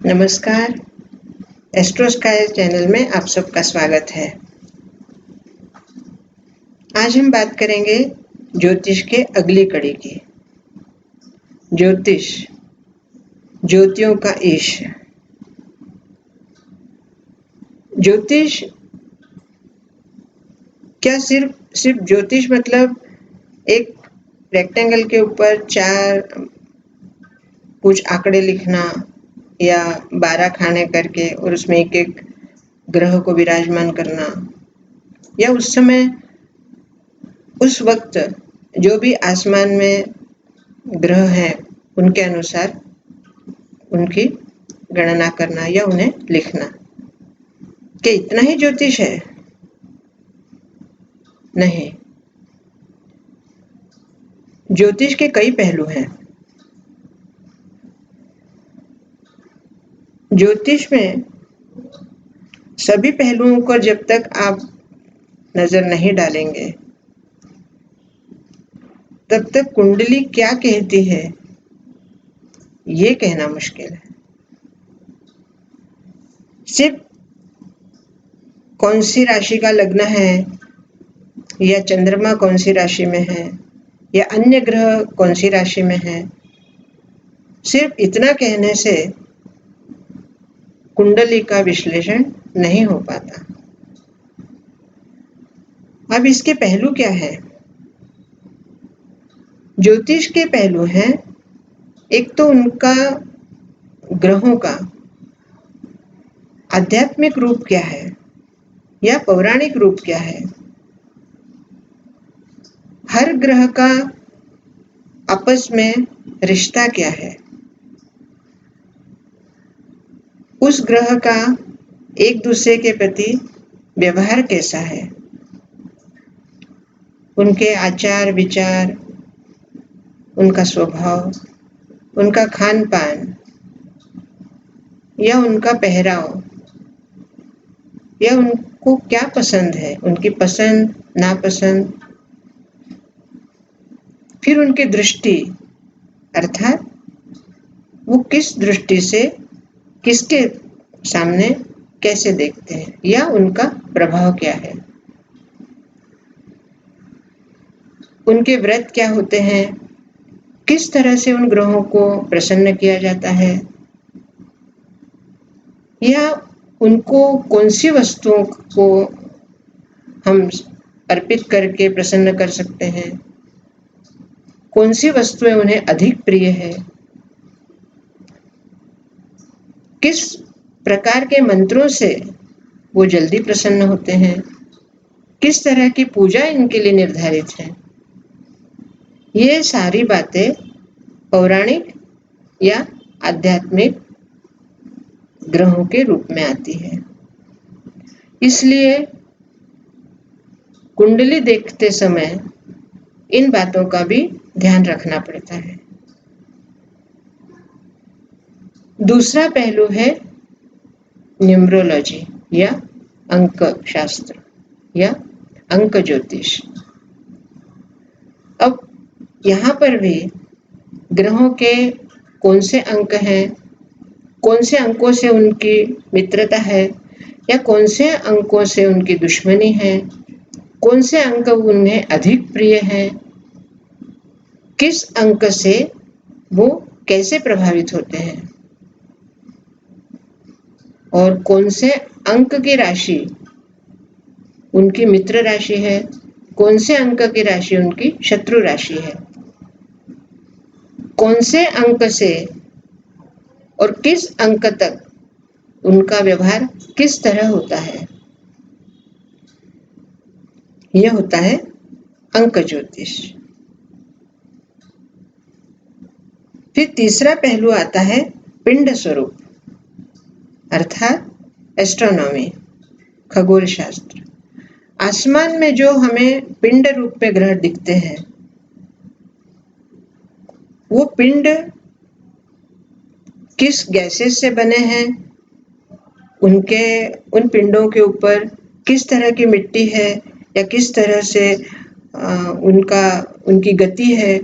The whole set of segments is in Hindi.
नमस्कार। एस्ट्रो स्काई चैनल में आप सबका स्वागत है। आज हम बात करेंगे ज्योतिष के अगली कड़ी की। ज्योतिष, ज्योतियों का ईश। ज्योतिष क्या सिर्फ ज्योतिष मतलब एक रेक्टेंगल के ऊपर चार कुछ आंकड़े लिखना या 12 खाने करके और उसमें एक एक ग्रह को विराजमान करना, या उस समय उस वक्त जो भी आसमान में ग्रह हैं उनके अनुसार उनकी गणना करना या उन्हें लिखना। क्या इतना ही ज्योतिष है? नहीं, ज्योतिष के कई पहलू हैं। ज्योतिष में सभी पहलुओं पर जब तक आप नजर नहीं डालेंगे तब तक कुंडली क्या कहती है ये कहना मुश्किल है। सिर्फ कौन सी राशि का लग्न है या चंद्रमा कौन सी राशि में है या अन्य ग्रह कौन सी राशि में है, सिर्फ इतना कहने से कुंडली का विश्लेषण नहीं हो पाता। अब इसके पहलू क्या है? ज्योतिष के पहलू हैं, एक तो उनका ग्रहों का आध्यात्मिक रूप क्या है या पौराणिक रूप क्या है। हर ग्रह का आपस में रिश्ता क्या है, उस ग्रह का एक दूसरे के प्रति व्यवहार कैसा है, उनके आचार विचार, उनका स्वभाव, उनका खान पान या उनका पहराव, या उनको क्या पसंद है, उनकी पसंद नापसंद, फिर उनकी दृष्टि अर्थात वो किस दृष्टि से किसके सामने कैसे देखते हैं या उनका प्रभाव क्या है, उनके व्रत क्या होते हैं, किस तरह से उन ग्रहों को प्रसन्न किया जाता है, या उनको कौन सी वस्तुओं को हम अर्पित करके प्रसन्न कर सकते हैं, कौन सी वस्तुएं उन्हें अधिक प्रिय है, किस प्रकार के मंत्रों से वो जल्दी प्रसन्न होते हैं, किस तरह की पूजा इनके लिए निर्धारित है। ये सारी बातें पौराणिक या आध्यात्मिक ग्रहों के रूप में आती है। इसलिए कुंडली देखते समय इन बातों का भी ध्यान रखना पड़ता है। दूसरा पहलू है न्यूमरोलॉजी या अंक शास्त्र या अंक ज्योतिष। अब यहाँ पर भी ग्रहों के कौन से अंक हैं, कौन से अंकों से उनकी मित्रता है या कौन से अंकों से उनकी दुश्मनी है, कौन से अंक उन्हें अधिक प्रिय हैं, किस अंक से वो कैसे प्रभावित होते हैं, और कौन से अंक की राशि उनकी मित्र राशि है, कौन से अंक की राशि उनकी शत्रु राशि है, कौन से अंक से और किस अंक तक उनका व्यवहार किस तरह होता है, यह होता है अंक ज्योतिष। फिर तीसरा पहलू आता है पिंड स्वरूप अर्थात एस्ट्रोनॉमी, खगोल शास्त्र। आसमान में जो हमें पिंड रूप में ग्रह दिखते हैं, वो पिंड किस गैसेस से बने हैं, उन पिंडों के ऊपर किस तरह की मिट्टी है या किस तरह से उनकी गति है,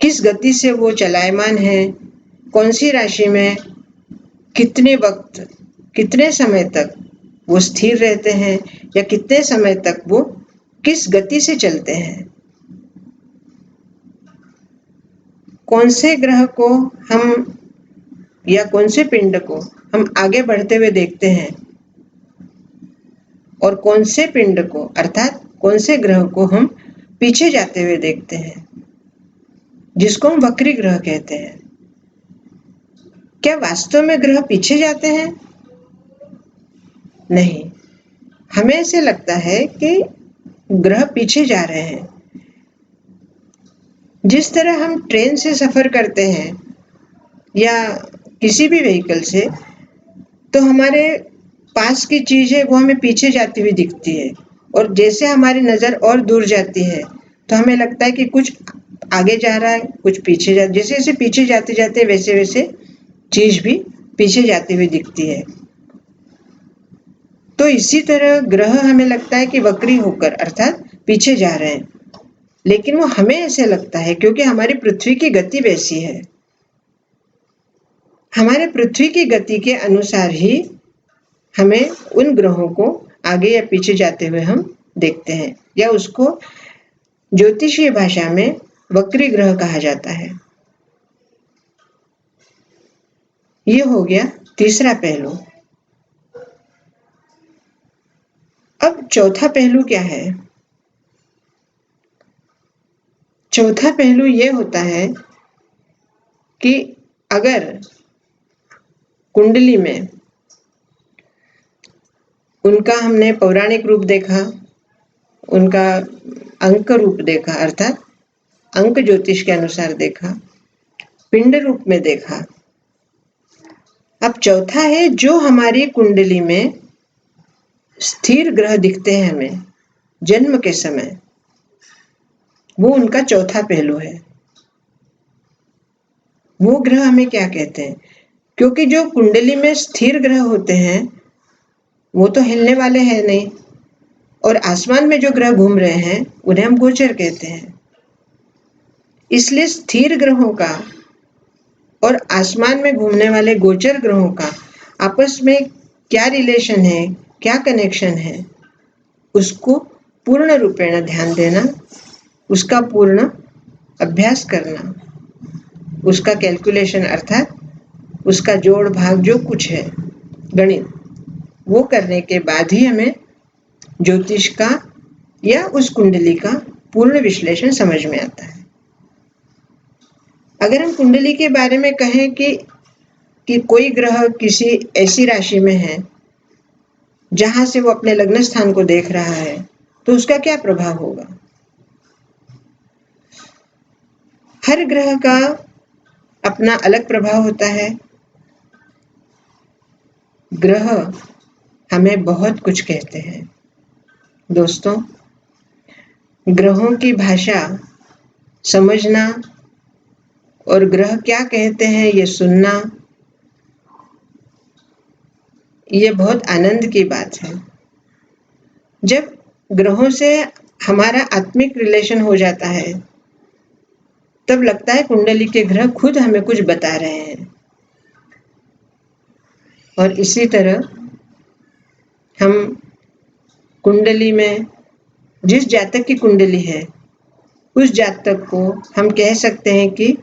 किस गति से वो चलायमान है, कौन सी राशि में कितने वक्त, कितने समय तक वो स्थिर रहते हैं या कितने समय तक वो किस गति से चलते हैं। कौन से ग्रह को हम या कौन से पिंड को हम आगे बढ़ते हुए देखते हैं और कौन से पिंड को अर्थात कौन से ग्रह को हम पीछे जाते हुए देखते हैं, जिसको हम वक्री ग्रह कहते हैं। क्या वास्तव में ग्रह पीछे जाते हैं? नहीं, हमें ऐसे लगता है कि ग्रह पीछे जा रहे हैं। जिस तरह हम ट्रेन से सफर करते हैं या किसी भी व्हीकल से, तो हमारे पास की चीज है वो हमें पीछे जाती हुई दिखती है, और जैसे हमारी नजर और दूर जाती है तो हमें लगता है कि कुछ आगे जा रहा है, कुछ पीछे जा, जैसे जैसे पीछे जाते जाते वैसे वैसे चीज भी पीछे जाती हुई दिखती है। तो इसी तरह ग्रह हमें लगता है कि वक्री होकर अर्थात पीछे जा रहे हैं, लेकिन वो हमें ऐसे लगता है क्योंकि हमारी पृथ्वी की गति वैसी है। हमारे पृथ्वी की गति के अनुसार ही हमें उन ग्रहों को आगे या पीछे जाते हुए हम देखते हैं, या उसको ज्योतिषीय भाषा में वक्री ग्रह कहा जाता है। ये हो गया तीसरा पहलू। अब चौथा पहलू क्या है? चौथा पहलू ये होता है कि अगर कुंडली में उनका हमने पौराणिक रूप देखा, उनका अंक रूप देखा अर्थात अंक ज्योतिष के अनुसार देखा, पिंड रूप में देखा। अब चौथा है जो हमारी कुंडली में स्थिर ग्रह दिखते हैं हमें जन्म के समय, वो उनका चौथा पहलू है। वो ग्रह हमें क्या कहते हैं? क्योंकि जो कुंडली में स्थिर ग्रह होते हैं वो तो हिलने वाले हैं नहीं, और आसमान में जो ग्रह घूम रहे हैं उन्हें हम गोचर कहते हैं। इसलिए स्थिर ग्रहों का और आसमान में घूमने वाले गोचर ग्रहों का आपस में क्या रिलेशन है, क्या कनेक्शन है, उसको पूर्ण रूपेण ध्यान देना, उसका पूर्ण अभ्यास करना, उसका कैलकुलेशन अर्थात उसका जोड़ भाग जो कुछ है गणित, वो करने के बाद ही हमें ज्योतिष का या उस कुंडली का पूर्ण विश्लेषण समझ में आता है। अगर हम कुंडली के बारे में कहें कि कोई ग्रह किसी ऐसी राशि में है जहां से वो अपने लग्न स्थान को देख रहा है, तो उसका क्या प्रभाव होगा? हर ग्रह का अपना अलग प्रभाव होता है। ग्रह हमें बहुत कुछ कहते हैं दोस्तों। ग्रहों की भाषा समझना और ग्रह क्या कहते हैं ये सुनना, ये बहुत आनंद की बात है। जब ग्रहों से हमारा आत्मिक रिलेशन हो जाता है तब लगता है कुंडली के ग्रह खुद हमें कुछ बता रहे हैं। और इसी तरह हम कुंडली में जिस जातक की कुंडली है उस जातक को हम कह सकते हैं कि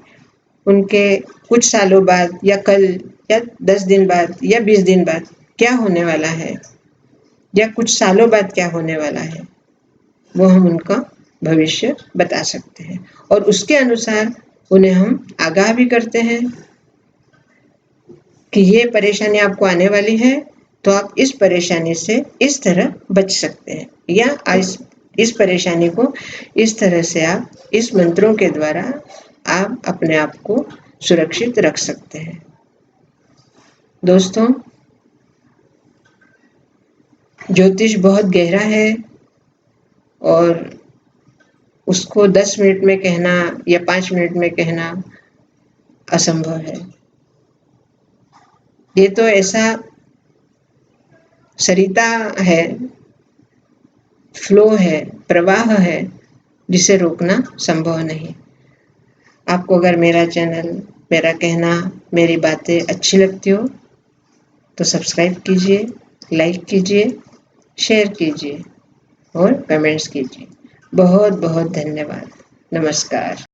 उनके कुछ सालों बाद या कल या 10 दिन बाद या 20 दिन बाद क्या होने वाला है, या कुछ सालों बाद क्या होने वाला है, वो हम उनका भविष्य बता सकते हैं, और उसके अनुसार उन्हें हम आगाह भी करते हैं कि ये परेशानी आपको आने वाली है, तो आप इस परेशानी से इस तरह बच सकते हैं, या इस परेशानी को इस तरह से आप इस मंत्रों के द्वारा आप अपने आप को सुरक्षित रख सकते हैं। दोस्तों, ज्योतिष बहुत गहरा है और उसको 10 मिनट में कहना या 5 मिनट में कहना असंभव है। ये तो ऐसा सरिता है, फ्लो है, प्रवाह है, जिसे रोकना संभव नहीं। आपको अगर मेरा चैनल, मेरा कहना, मेरी बातें अच्छी लगती हो तो सब्सक्राइब कीजिए, लाइक कीजिए, शेयर कीजिए और कमेंट्स कीजिए। बहुत बहुत धन्यवाद। नमस्कार।